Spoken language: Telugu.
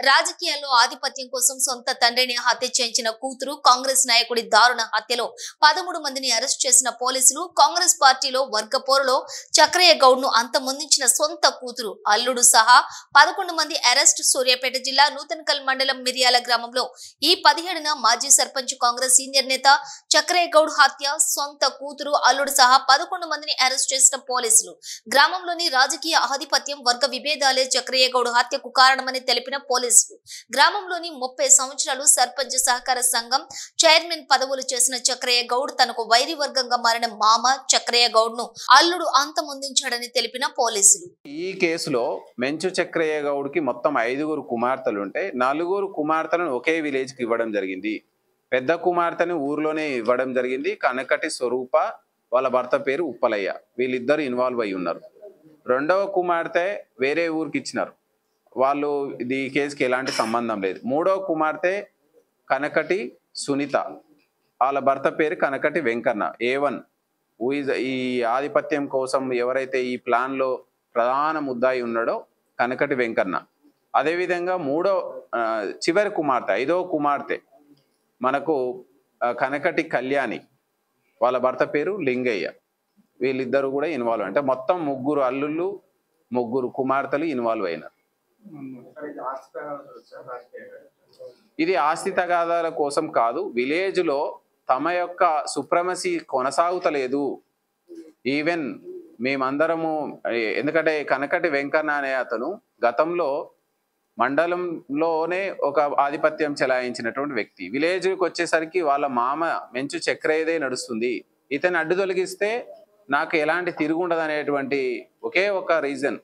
రాజకీయాల్లో ఆధిపత్యం కోసం సొంత తండ్రిని హత్య చేయించిన కూతురు కాంగ్రెస్ నాయకుడి దారుణ హత్యలో 13 మందిని అరెస్ట్ చేసిన పోలీసులు కాంగ్రెస్ పార్టీలో వర్గపోరులో చక్రయ్య గౌడ్ ను అంతమొందించిన సొంత కూతురు అల్లుడు సహా 11 మంది అరెస్ట్. సూర్యాపేట జిల్లా నూతన్కల్ మండలం మిర్యాల గ్రామంలో ఈ 17న మాజీ సర్పంచ్ కాంగ్రెస్ సీనియర్ నేత చక్రయ్య గౌడ్ హత్య, సొంత కూతురు అల్లుడు సహా 11 మందిని అరెస్ట్ చేసిన పోలీసులు. గ్రామంలోని రాజకీయ ఆధిపత్యం, వర్గ విభేదాలే చక్రయ్య గౌడ్ హత్యకు కారణమని తెలిపిన పోలీసులు. గ్రామంలోని 30 సంవత్సరాలు సర్పంచ్ సహకార సంఘం చైర్మన్ పదవులు చేసిన చక్రయ్య గౌడ్ తనకు వైరి వర్గంగా మారిన మామ చక్రయ్య గౌడ్ ను అల్లుడు అంతమొందించాడని తెలిపిన పోలీసులు. ఈ కేసులో మెంచు చక్రయ్య గౌడ్ కి మొత్తం 5 కుమార్తెలు ఉంటే 4 కుమార్తెలను ఒకే విలేజ్ కి ఇవ్వడం జరిగింది. పెద్ద కుమార్తెని ఊర్లోనే ఇవ్వడం జరిగింది. కనకటి స్వరూప, వాళ్ళ భర్త పేరు ఉప్పలయ్య, వీళ్ళిద్దరు ఇన్వాల్వ్ అయి ఉన్నారు. రెండవ కుమార్తె వేరే ఊరికి ఇచ్చినారు, వాళ్ళు ఈ కేసుకి ఎలాంటి సంబంధం లేదు. మూడవ కుమార్తె కనకటి సునీత, వాళ్ళ భర్త పేరు కనకటి వెంకన్న. A1 ఈ ఆధిపత్యం కోసం ఎవరైతే ఈ ప్లాన్లో ప్రధాన ముద్దాయి ఉన్నాడో కనకటి వెంకన్న. అదేవిధంగా చివరి కుమార్తె 5వ కుమార్తె మనకు కనకటి కళ్యాణి, వాళ్ళ భర్త పేరు లింగయ్య. వీళ్ళిద్దరు కూడా ఇన్వాల్వ్, అంటే మొత్తం 3 అల్లుళ్ళు 3 కుమార్తెలు ఇన్వాల్వ్ అయినారు. ఇది ఆస్తి తగాదాల కోసం కాదు, విలేజ్ లో తమ యొక్క సుప్రమసీ కొనసాగుతలేదు. ఈవెన్ మేమందరము, ఎందుకంటే కనకటి వెంకన్న అనే అతను గతంలో మండలంలోనే ఒక ఆధిపత్యం చెలాయించినటువంటి వ్యక్తి. విలేజ్కి వచ్చేసరికి వాళ్ళ మామ మెంచు చక్రయ్యదే నడుస్తుంది. ఇతను అడ్డు తొలగిస్తే నాకు ఎలాంటి తిరుగుండదు అనేటువంటి ఒకే ఒక రీజన్